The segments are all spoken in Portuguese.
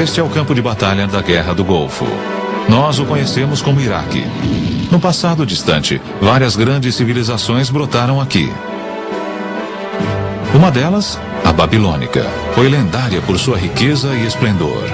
Este é o campo de batalha da Guerra do Golfo. Nós o conhecemos como Iraque. No passado distante, várias grandes civilizações brotaram aqui. Uma delas, a babilônica, foi lendária por sua riqueza e esplendor.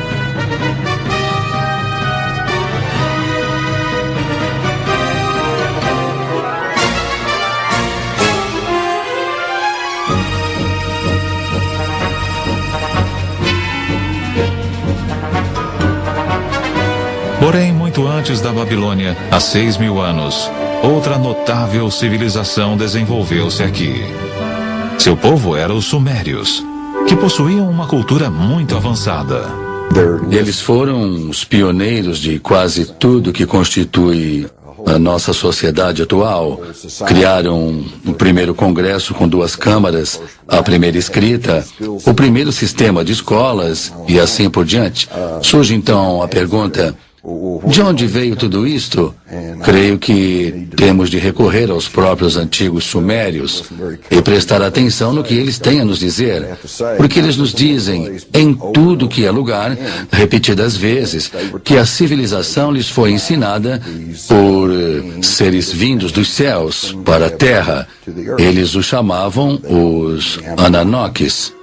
Porém, muito antes da Babilônia, há 6.000 anos, outra notável civilização desenvolveu-se aqui. Seu povo era os Sumérios, que possuíam uma cultura muito avançada. Eles foram os pioneiros de quase tudo que constitui a nossa sociedade atual. Criaram o primeiro congresso com 2 câmaras, a primeira escrita, o primeiro sistema de escolas e assim por diante. Surge então a pergunta: de onde veio tudo isto? Creio que temos de recorrer aos próprios antigos sumérios e prestar atenção no que eles têm a nos dizer, porque eles nos dizem, em tudo que é lugar, repetidas vezes, que a civilização lhes foi ensinada por seres vindos dos céus para a terra. Eles os chamavam os Ananokes.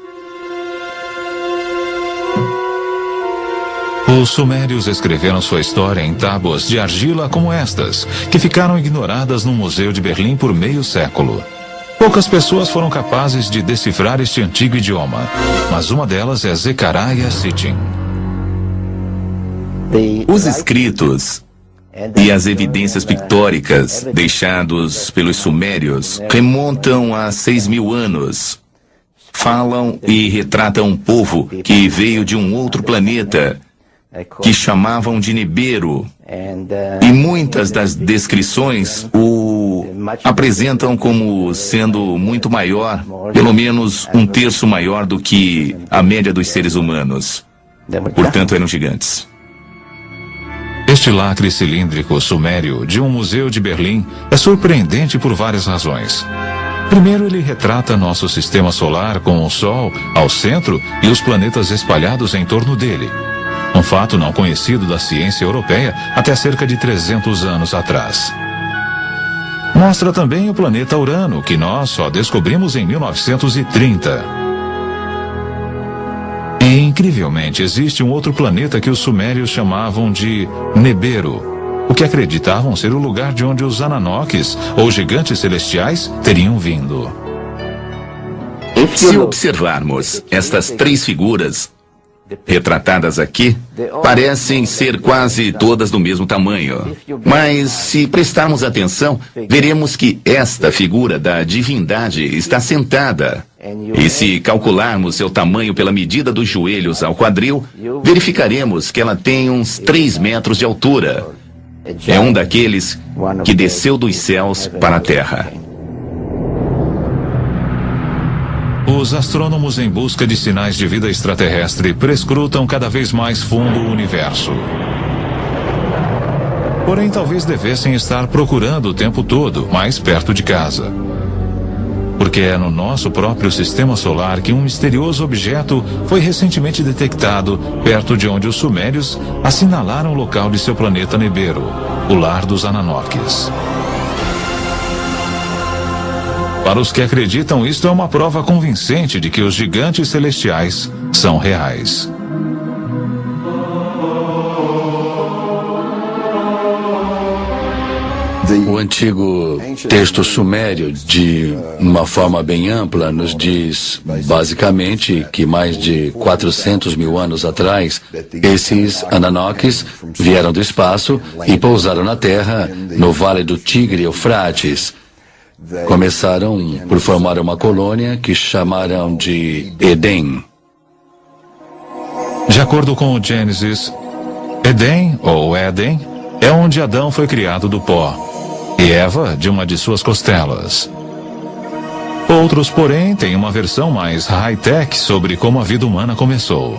Os sumérios escreveram sua história em tábuas de argila como estas, que ficaram ignoradas no Museu de Berlim por meio século. Poucas pessoas foram capazes de decifrar este antigo idioma, mas uma delas é Zecharia Sitchin. Os escritos e as evidências pictóricas deixados pelos sumérios remontam a 6.000 anos. Falam e retratam um povo que veio de um outro planeta, que chamavam de Nibiru, e muitas das descrições o apresentam como sendo muito maior, pelo menos 1/3 maior do que a média dos seres humanos. Portanto, eram gigantes. Este lacre cilíndrico sumério de um museu de Berlim é surpreendente por várias razões. Primeiro, ele retrata nosso sistema solar com o Sol ao centro e os planetas espalhados em torno dele. Um fato não conhecido da ciência europeia até cerca de 300 anos atrás. Mostra também o planeta Urano, que nós só descobrimos em 1930. E, incrivelmente, existe um outro planeta que os sumérios chamavam de Nibiru, o que acreditavam ser o lugar de onde os Ananokes, ou gigantes celestiais, teriam vindo. Se observarmos estas 3 figuras retratadas aqui, parecem ser quase todas do mesmo tamanho. Mas, se prestarmos atenção, veremos que esta figura da divindade está sentada. E se calcularmos seu tamanho pela medida dos joelhos ao quadril, verificaremos que ela tem uns 3 metros de altura. É um daqueles que desceu dos céus para a terra. Os astrônomos em busca de sinais de vida extraterrestre prescrutam cada vez mais fundo o universo. Porém, talvez devessem estar procurando o tempo todo, mais perto de casa. Porque é no nosso próprio sistema solar que um misterioso objeto foi recentemente detectado perto de onde os sumérios assinalaram o local de seu planeta Nibiru, o lar dos Ananokes. Para os que acreditam, isto é uma prova convincente de que os gigantes celestiais são reais. O antigo texto sumério, de uma forma bem ampla, nos diz basicamente que mais de 400.000 anos atrás, esses Ananokes vieram do espaço e pousaram na Terra, no Vale do Tigre e Eufrates. Começaram por formar uma colônia que chamaram de Éden. De acordo com o Gênesis, Éden, ou Éden, é onde Adão foi criado do pó, e Eva de uma de suas costelas. Outros, porém, têm uma versão mais high-tech sobre como a vida humana começou.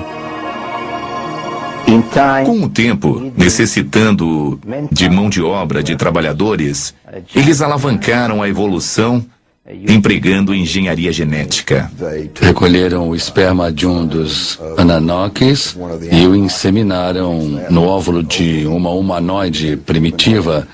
Com o tempo, necessitando de mão de obra de trabalhadores, eles alavancaram a evolução empregando engenharia genética. Recolheram o esperma de um dos Ananokes e o inseminaram no óvulo de uma humanoide primitiva,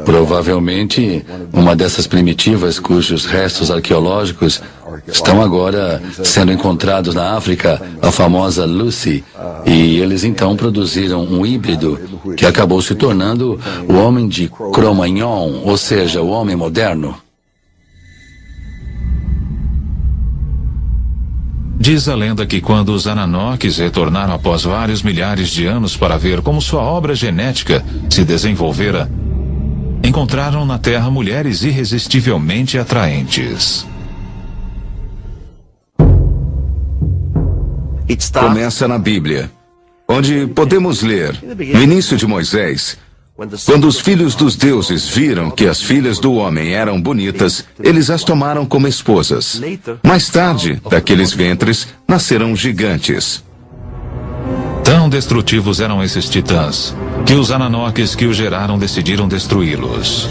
provavelmente uma dessas primitivas cujos restos arqueológicos estão agora sendo encontrados na África, a famosa Lucy, e eles então produziram um híbrido que acabou se tornando o homem de Cro-Magnon, ou seja, o homem moderno. Diz a lenda que quando os Ananokes retornaram após vários milhares de anos para ver como sua obra genética se desenvolvera, encontraram na Terra mulheres irresistivelmente atraentes. Começa na Bíblia, onde podemos ler, no início de Moisés, quando os filhos dos deuses viram que as filhas do homem eram bonitas, eles as tomaram como esposas. Mais tarde, daqueles ventres, nasceram gigantes. Tão destrutivos eram esses titãs, que os Ananokes que os geraram decidiram destruí-los.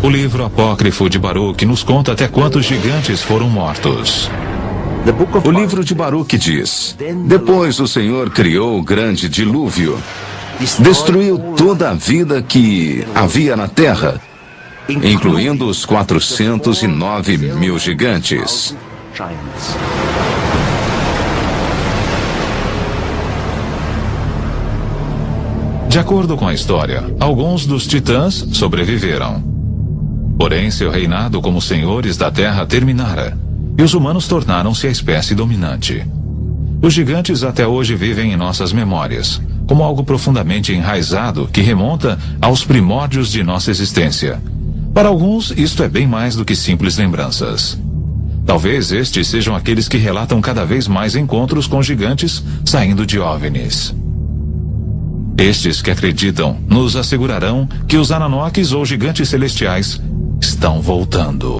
O livro apócrifo de Baruque nos conta até quantos gigantes foram mortos. O livro de Baruque diz: depois o Senhor criou o grande dilúvio, destruiu toda a vida que havia na terra, incluindo os 409 mil gigantes. De acordo com a história, alguns dos titãs sobreviveram. Porém, seu reinado como senhores da terra terminara, e os humanos tornaram-se a espécie dominante. Os gigantes até hoje vivem em nossas memórias, como algo profundamente enraizado que remonta aos primórdios de nossa existência. Para alguns, isto é bem mais do que simples lembranças. Talvez estes sejam aqueles que relatam cada vez mais encontros com gigantes saindo de OVNIs. Estes que acreditam nos assegurarão que os Ananokes ou gigantes celestiais estão voltando.